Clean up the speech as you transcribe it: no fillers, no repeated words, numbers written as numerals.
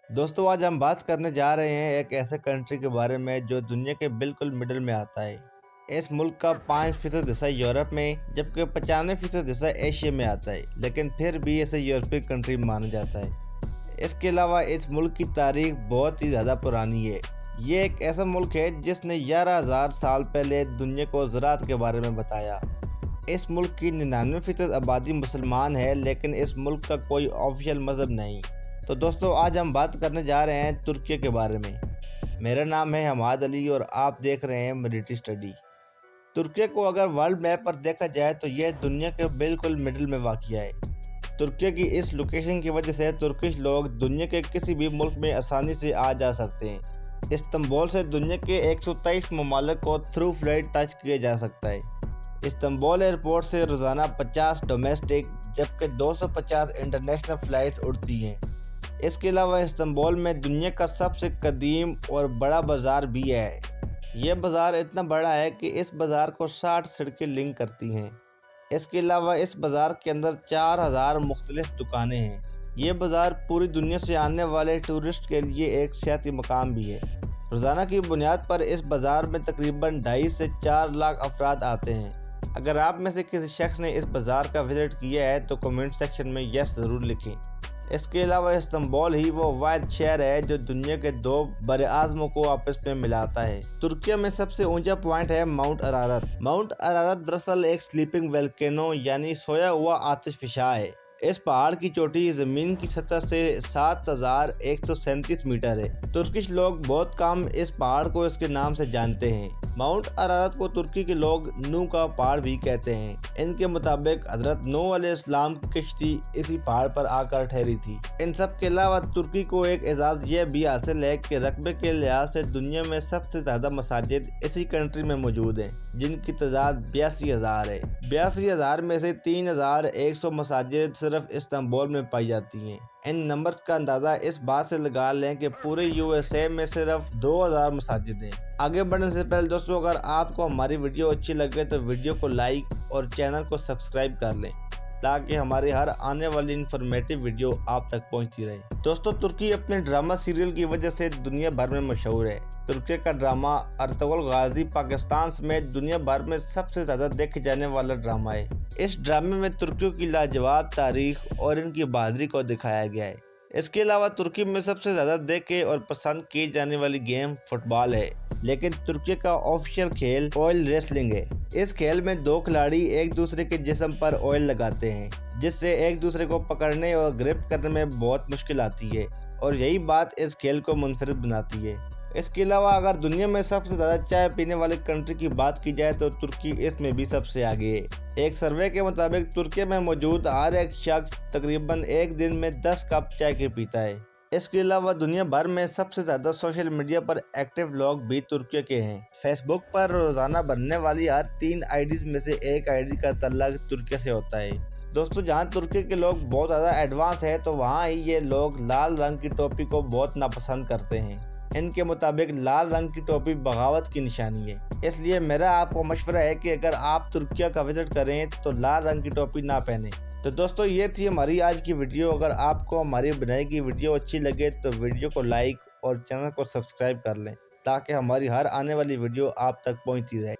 दोस्तों आज हम बात करने जा रहे हैं एक ऐसे कंट्री के बारे में जो दुनिया के बिल्कुल मिडिल में आता है। इस मुल्क का 5% हिस्सा यूरोप में जबकि 95% हिस्सा एशिया में आता है, लेकिन फिर भी इसे यूरोपीय कंट्री माना जाता है। इसके अलावा इस मुल्क की तारीख बहुत ही ज़्यादा पुरानी है। ये एक ऐसा मुल्क है जिसने 11,000 साल पहले दुनिया को ज़राअत के बारे में बताया। इस मुल्क की 99% आबादी मुसलमान है, लेकिन इस मुल्क का कोई ऑफिशियल मज़हब नहीं। तो दोस्तों आज हम बात करने जा रहे हैं तुर्की के बारे में। मेरा नाम है हमाद अली और आप देख रहे हैं मिलिट्री स्टडी। तुर्की को अगर वर्ल्ड मैप पर देखा जाए तो यह दुनिया के बिल्कुल मिडिल में वाक़िया है। तुर्की की इस लोकेशन की वजह से तुर्किश लोग दुनिया के किसी भी मुल्क में आसानी से आ जा सकते हैं। इस्तांबुल से दुनिया के 123 ममालिक को थ्रू फ्लाइट टच किया जा सकता है। इस्तांबुल एयरपोर्ट से रोज़ाना 50 डोमेस्टिक जबकि 250 इंटरनेशनल फ़्लाइट्स उड़ती हैं। इसके अलावा इस्तांबुल में दुनिया का सबसे कदीम और बड़ा बाज़ार भी है। यह बाज़ार इतना बड़ा है कि इस बाज़ार को 60 सड़कें लिंक करती हैं। इसके अलावा इस बाज़ार के अंदर 4000 मुख्तलिफ दुकानें हैं। ये बाज़ार पूरी दुनिया से आने वाले टूरिस्ट के लिए एक सियाती मकाम भी है। रोज़ाना की बुनियाद पर इस बाज़ार में तकरीबन 2.5 से 4 लाख अफराद आते हैं। अगर आप में से किसी शख्स ने इस बाज़ार का विज़िट किया है तो कमेंट सेक्शन में यस ज़रूर लिखें। इसके अलावा इस्तांबुल ही वो वाहिद शहर है जो दुनिया के दो बरे-आज़मों को आपस में मिलाता है। तुर्की में सबसे ऊंचा पॉइंट है माउंट अरारत। माउंट अरारत दरअसल एक स्लीपिंग वोल्केनो यानी सोया हुआ आतिशफशा है। इस पहाड़ की चोटी जमीन की सतह से 7,137 मीटर है। तुर्किश लोग बहुत कम इस पहाड़ को इसके नाम से जानते हैं। माउंट अरारत को तुर्की के लोग नू का पहाड़ भी कहते हैं। इनके मुताबिक हजरत नूह अलैहिस्सलाम की किश्ती इसी पहाड़ पर आकर ठहरी थी। इन सब के अलावा तुर्की को एक एजाज यह भी हासिल है कि रकबे के लिहाज से दुनिया में सबसे ज्यादा मसाजिद इसी कंट्री में मौजूद हैं, जिनकी तादाद 82,000 है। 82,000 में से 3,100 मसाजिद सिर्फ इस्तांबुल में पाई जाती हैं। इन नंबर्स का अंदाज़ा इस बात से लगा लें कि पूरे यूएसए में सिर्फ 2,000 मसाजिद हैं। आगे बढ़ने से पहले दोस्तों अगर आपको हमारी वीडियो अच्छी लगे तो वीडियो को लाइक और चैनल को सब्सक्राइब कर लें ताकि हमारी हर आने वाली इंफॉर्मेटिव वीडियो आप तक पहुंचती रहे। दोस्तों तुर्की अपने ड्रामा सीरियल की वजह से दुनिया भर में मशहूर है। तुर्की का ड्रामा अर्तुगरुल गाजी पाकिस्तान समेत दुनिया भर में सबसे ज्यादा देखे जाने वाला ड्रामा है। इस ड्रामे में तुर्कियों की लाजवाब तारीख और इनकी बहादुरी को दिखाया गया है। इसके अलावा तुर्की में सबसे ज्यादा देखे और पसंद की जाने वाली गेम फुटबॉल है, लेकिन तुर्की का ऑफिशियल खेल ऑयल रेसलिंग है। इस खेल में दो खिलाड़ी एक दूसरे के जिस्म पर ऑयल लगाते हैं, जिससे एक दूसरे को पकड़ने और ग्रिप करने में बहुत मुश्किल आती है और यही बात इस खेल को मुनफरिद बनाती है। इसके अलावा अगर दुनिया में सबसे ज़्यादा चाय पीने वाली कंट्री की बात की जाए तो तुर्की इसमें भी सबसे आगे है। एक सर्वे के मुताबिक तुर्की में मौजूद हर एक शख्स तकरीबन एक दिन में 10 कप चाय के पीता है। इसके अलावा दुनिया भर में सबसे ज़्यादा सोशल मीडिया पर एक्टिव लोग भी तुर्की के हैं। फेसबुक पर रोज़ाना बनने वाली हर 3 आईडीज में से एक आईडी का तल्लक तुर्की से होता है। दोस्तों जहां तुर्की के लोग बहुत ज़्यादा एडवांस है तो वहां ही ये लोग लाल रंग की टोपी को बहुत नापसंद करते हैं। इनके मुताबिक लाल रंग की टोपी बगावत की निशानी है, इसलिए मेरा आपको मशवरा है कि अगर आप तुर्की का विजिट करें तो लाल रंग की टोपी ना पहने। तो दोस्तों ये थी हमारी आज की वीडियो। अगर आपको हमारी बनाई की वीडियो अच्छी लगे तो वीडियो को लाइक और चैनल को सब्सक्राइब कर लें ताकि हमारी हर आने वाली वीडियो आप तक पहुंचती रहे।